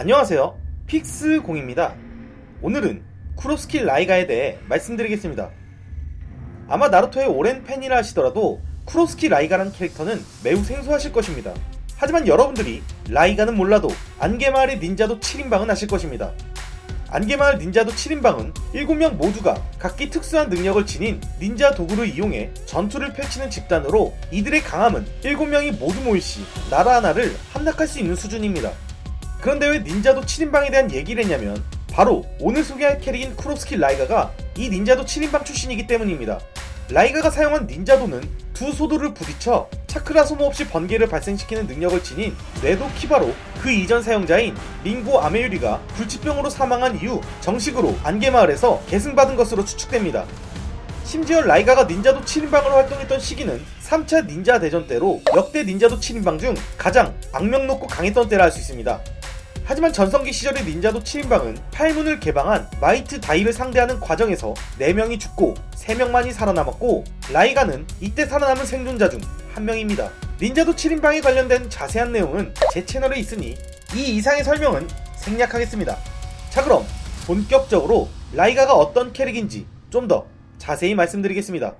안녕하세요, 픽스공입니다. 오늘은 쿠롭스키 라이가에 대해 말씀드리겠습니다. 아마 나루토의 오랜 팬이라 하시더라도 쿠롭스키 라이가라는 캐릭터는 매우 생소하실 것입니다. 하지만 여러분들이 라이가는 몰라도 안개마을의 닌자도 7인방은 아실 것입니다. 안개마을 닌자도 7인방은 7명 모두가 각기 특수한 능력을 지닌 닌자 도구를 이용해 전투를 펼치는 집단으로 이들의 강함은 7명이 모두 모일 시 나라 하나를 함락할 수 있는 수준입니다. 그런데 왜 닌자도 7인방에 대한 얘기를 했냐면 바로 오늘 소개할 캐릭인 쿠롭스키 라이가가 이 닌자도 7인방 출신이기 때문입니다. 라이가가 사용한 닌자도는 두 소도를 부딪혀 차크라 소모 없이 번개를 발생시키는 능력을 지닌 뇌도 키바로 그 이전 사용자인 링고 아메유리가 불치병으로 사망한 이후 정식으로 안개마을에서 계승받은 것으로 추측됩니다. 심지어 라이가가 닌자도 7인방으로 활동했던 시기는 3차 닌자 대전 때로 역대 닌자도 7인방 중 가장 악명 높고 강했던 때라 할 수 있습니다. 하지만 전성기 시절의 닌자도 7인방은 팔문을 개방한 마이트 다이를 상대하는 과정에서 4명이 죽고 3명만이 살아남았고 라이가는 이때 살아남은 생존자 중 1명입니다. 닌자도 7인방에 관련된 자세한 내용은 제 채널에 있으니 이 이상의 설명은 생략하겠습니다. 자, 그럼 본격적으로 라이가가 어떤 캐릭인지 좀 더 자세히 말씀드리겠습니다.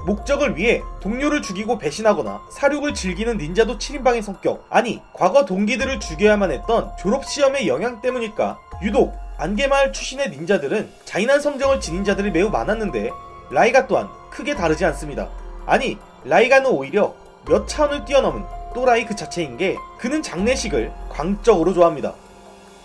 목적을 위해 동료를 죽이고 배신하거나 사륙을 즐기는 닌자도 7인방의 성격, 아니 과거 동기들을 죽여야만 했던 졸업시험의 영향 때문일까? 유독 안개마을 출신의 닌자들은 잔인한 성정을 지닌 자들이 매우 많았는데 라이가 또한 크게 다르지 않습니다. 아니 라이가는 오히려 몇 차원을 뛰어넘은 또라이 그 자체인 게 그는 장례식을 광적으로 좋아합니다.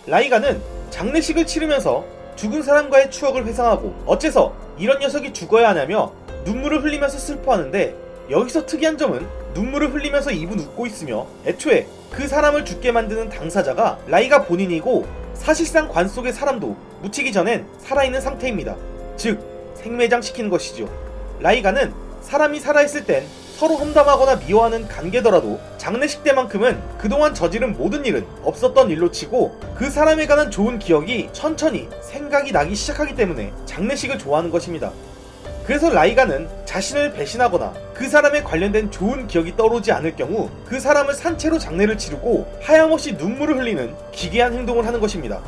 라이가는 장례식을 치르면서 죽은 사람과의 추억을 회상하고 어째서 이런 녀석이 죽어야 하냐며 눈물을 흘리면서 슬퍼하는데 여기서 특이한 점은 눈물을 흘리면서 입은 웃고 있으며 애초에 그 사람을 죽게 만드는 당사자가 라이가 본인이고 사실상 관 속의 사람도 묻히기 전엔 살아있는 상태입니다. 즉 생매장시키는 것이죠. 라이가는 사람이 살아있을 땐 서로 험담하거나 미워하는 관계더라도 장례식 때만큼은 그동안 저지른 모든 일은 없었던 일로 치고 그 사람에 관한 좋은 기억이 천천히 생각이 나기 시작하기 때문에 장례식을 좋아하는 것입니다. 그래서 라이가는 자신을 배신하거나 그 사람에 관련된 좋은 기억이 떠오르지 않을 경우 그 사람을 산채로 장례를 치르고 하염없이 눈물을 흘리는 기괴한 행동을 하는 것입니다.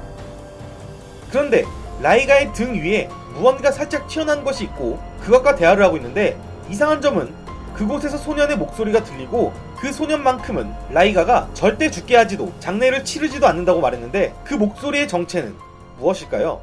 그런데 라이가의 등 위에 무언가 살짝 튀어나온 것이 있고 그것과 대화를 하고 있는데 이상한 점은 그곳에서 소년의 목소리가 들리고 그 소년만큼은 라이가가 절대 죽게 하지도 장례를 치르지도 않는다고 말했는데 그 목소리의 정체는 무엇일까요?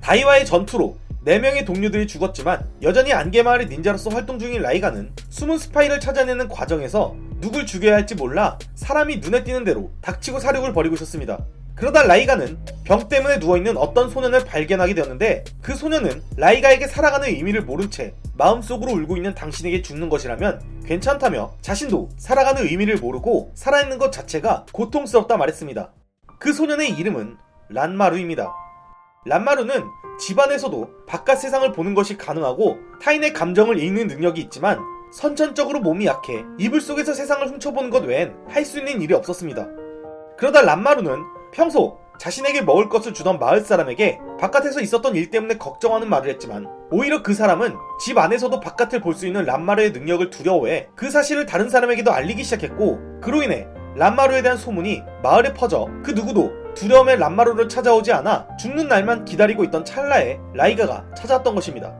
다이와의 전투로 4명의 동료들이 죽었지만 여전히 안개마을의 닌자로서 활동 중인 라이가는 숨은 스파이를 찾아내는 과정에서 누굴 죽여야 할지 몰라 사람이 눈에 띄는 대로 닥치고 사륙을 벌이고 있었습니다. 그러다 라이가는 병 때문에 누워있는 어떤 소년을 발견하게 되었는데 그 소년은 라이가에게 살아가는 의미를 모른 채 마음속으로 울고 있는 당신에게 죽는 것이라면 괜찮다며 자신도 살아가는 의미를 모르고 살아있는 것 자체가 고통스럽다 말했습니다. 그 소년의 이름은 란마루입니다. 란마루는 집안에서도 바깥 세상을 보는 것이 가능하고 타인의 감정을 읽는 능력이 있지만 선천적으로 몸이 약해 이불 속에서 세상을 훔쳐보는 것 외엔 할 수 있는 일이 없었습니다. 그러다 란마루는 평소 자신에게 먹을 것을 주던 마을 사람에게 바깥에서 있었던 일 때문에 걱정하는 말을 했지만 오히려 그 사람은 집 안에서도 바깥을 볼 수 있는 란마루의 능력을 두려워해 그 사실을 다른 사람에게도 알리기 시작했고 그로 인해 란마루에 대한 소문이 마을에 퍼져 그 누구도 두려움에 란마루를 찾아오지 않아 죽는 날만 기다리고 있던 찰나에 라이가가 찾아왔던 것입니다.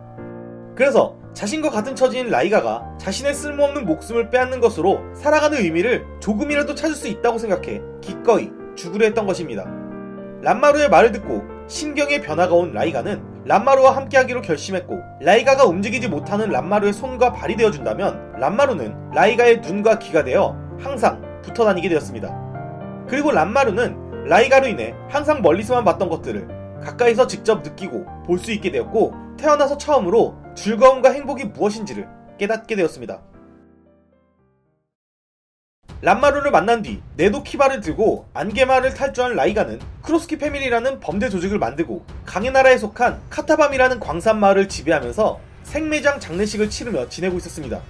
그래서 자신과 같은 처지인 라이가가 자신의 쓸모없는 목숨을 빼앗는 것으로 살아가는 의미를 조금이라도 찾을 수 있다고 생각해 기꺼이 죽으려 했던 것입니다. 란마루의 말을 듣고 심경의 변화가 온 라이가는 란마루와 함께하기로 결심했고 라이가가 움직이지 못하는 란마루의 손과 발이 되어준다면 란마루는 라이가의 눈과 귀가 되어 항상 붙어다니게 되었습니다. 그리고 란마루는 라이가로 인해 항상 멀리서만 봤던 것들을 가까이서 직접 느끼고 볼 수 있게 되었고 태어나서 처음으로 즐거움과 행복이 무엇인지를 깨닫게 되었습니다. 란마루를 만난 뒤 네도 키바를 들고 안개마을을 탈주한 라이가는 쿠롭스키 패밀리라는 범죄 조직을 만들고 강의 나라에 속한 카타밤이라는 광산 마을을 지배하면서 생매장 장례식을 치르며 지내고 있었습니다.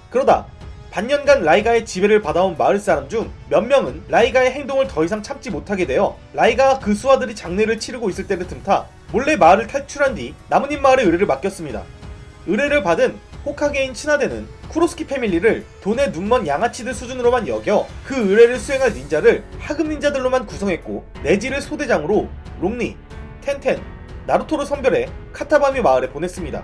그러다 반년간 라이가의 지배를 받아온 마을 사람 중 몇 명은 라이가의 행동을 더 이상 참지 못하게 되어 라이가가 그 수하들이 장례를 치르고 있을 때를 틈타 몰래 마을을 탈출한 뒤 나뭇잎 마을의 의뢰를 맡겼습니다. 의뢰를 받은 호카게인 친화대는 쿠로스키 패밀리를 돈의 눈먼 양아치들 수준으로만 여겨 그 의뢰를 수행할 닌자를 하급 닌자들로만 구성했고 내지를 소대장으로 롱리, 텐텐, 나루토를 선별해 카타바미 마을에 보냈습니다.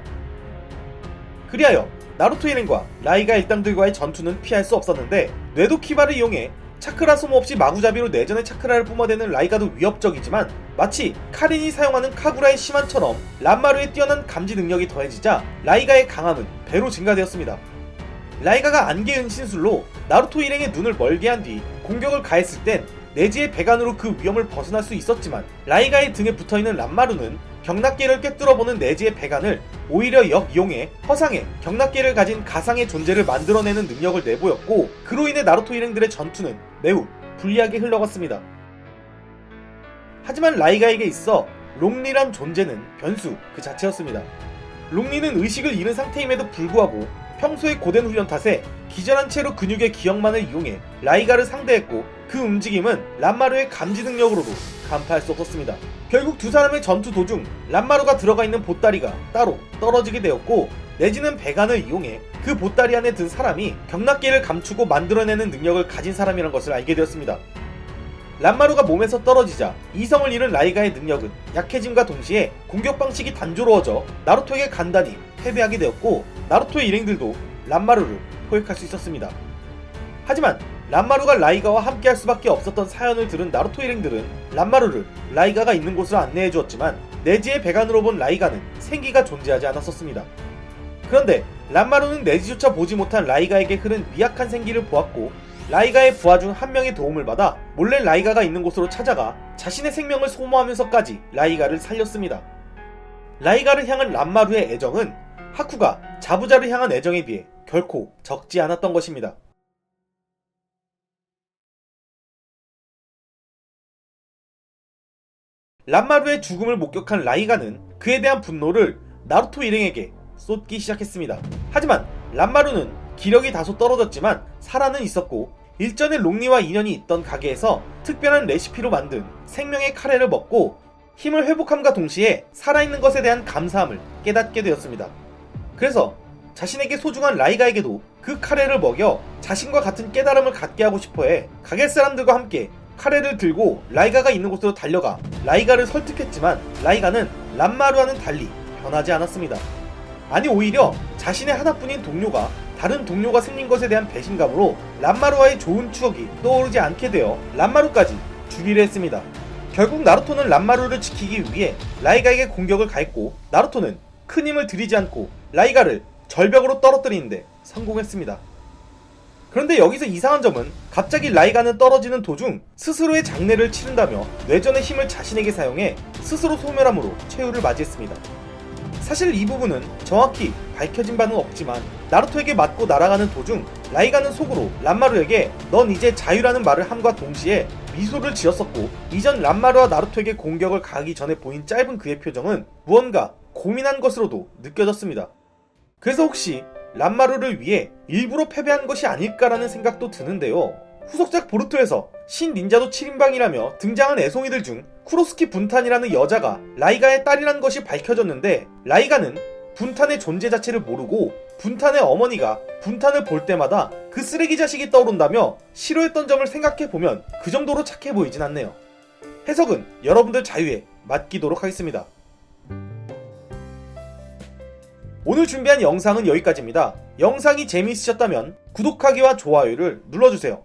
그리하여 나루토 일행과 라이가 일당들과의 전투는 피할 수 없었는데 뇌도 키바를 이용해 차크라 소모 없이 마구잡이로 내전의 차크라를 뿜어대는 라이가도 위협적이지만 마치 카린이 사용하는 카구라의 시만처럼 란마루의 뛰어난 감지 능력이 더해지자 라이가의 강함은 배로 증가되었습니다. 라이가가 안개 은신술로 나루토 일행의 눈을 멀게 한 뒤 공격을 가했을 땐 내지의 배관으로 그 위험을 벗어날 수 있었지만 라이가의 등에 붙어있는 란마루는 경락계를 꿰뚫어보는 내지의 배관을 오히려 역이용해 허상의 경락계를 가진 가상의 존재를 만들어내는 능력을 내보였고 그로 인해 나루토 일행들의 전투는 매우 불리하게 흘러갔습니다. 하지만 라이가에게 있어 롱리란 존재는 변수 그 자체였습니다. 롱리는 의식을 잃은 상태임에도 불구하고 평소의 고된 훈련 탓에 기절한 채로 근육의 기억만을 이용해 라이가를 상대했고 그 움직임은 란마루의 감지 능력으로도 간파할 수 없었습니다. 결국 두 사람의 전투 도중 란마루가 들어가 있는 보따리가 따로 떨어지게 되었고 내지는 배관을 이용해 그 보따리 안에 든 사람이 경락계를 감추고 만들어내는 능력을 가진 사람이란 것을 알게 되었습니다. 란마루가 몸에서 떨어지자 이성을 잃은 라이가의 능력은 약해짐과 동시에 공격 방식이 단조로워져 나루토에게 간단히 패배하게 되었고 나루토의 일행들도 란마루를 포획할 수 있었습니다. 하지만 란마루가 라이가와 함께할 수밖에 없었던 사연을 들은 나루토 일행들은 란마루를 라이가가 있는 곳으로 안내해 주었지만 내지의 배관으로 본 라이가는 생기가 존재하지 않았었습니다. 그런데 란마루는 내지조차 보지 못한 라이가에게 흐른 미약한 생기를 보았고 라이가의 부하 중 한 명의 도움을 받아 몰래 라이가가 있는 곳으로 찾아가 자신의 생명을 소모하면서까지 라이가를 살렸습니다. 라이가를 향한 란마루의 애정은 하쿠가 자부자를 향한 애정에 비해 결코 적지 않았던 것입니다. 란마루의 죽음을 목격한 라이가는 그에 대한 분노를 나루토 일행에게 쏟기 시작했습니다. 하지만 란마루는 기력이 다소 떨어졌지만 살아는 있었고 일전에 롱리와 인연이 있던 가게에서 특별한 레시피로 만든 생명의 카레를 먹고 힘을 회복함과 동시에 살아있는 것에 대한 감사함을 깨닫게 되었습니다. 그래서 자신에게 소중한 라이가에게도 그 카레를 먹여 자신과 같은 깨달음을 갖게 하고 싶어해 가게 사람들과 함께 카레를 들고 라이가가 있는 곳으로 달려가 라이가를 설득했지만 라이가는 란마루와는 달리 변하지 않았습니다. 아니 오히려 자신의 하나뿐인 동료가 다른 동료가 생긴 것에 대한 배신감으로 란마루와의 좋은 추억이 떠오르지 않게 되어 란마루까지 죽이려 했습니다. 결국 나루토는 란마루를 지키기 위해 라이가에게 공격을 가했고 나루토는 큰 힘을 들이지 않고 라이가를 절벽으로 떨어뜨리는데 성공했습니다. 그런데 여기서 이상한 점은 갑자기 라이가는 떨어지는 도중 스스로의 장례를 치른다며 뇌전의 힘을 자신에게 사용해 스스로 소멸함으로 최후를 맞이했습니다. 사실 이 부분은 정확히 밝혀진 바는 없지만 나루토에게 맞고 날아가는 도중 라이가는 속으로 란마루에게 넌 이제 자유라는 말을 함과 동시에 미소를 지었었고 이전 란마루와 나루토에게 공격을 가하기 전에 보인 짧은 그의 표정은 무언가 고민한 것으로도 느껴졌습니다. 그래서 혹시 란마루를 위해 일부러 패배한 것이 아닐까라는 생각도 드는데요. 후속작 보루토에서 신 닌자도 7인방이라며 등장한 애송이들 중 쿠로스키 분탄이라는 여자가 라이가의 딸이라는 것이 밝혀졌는데 라이가는 분탄의 존재 자체를 모르고 분탄의 어머니가 분탄을 볼 때마다 그 쓰레기 자식이 떠오른다며 싫어했던 점을 생각해보면 그 정도로 착해 보이진 않네요. 해석은 여러분들 자유에 맡기도록 하겠습니다. 오늘 준비한 영상은 여기까지입니다. 영상이 재미있으셨다면 구독하기와 좋아요를 눌러주세요.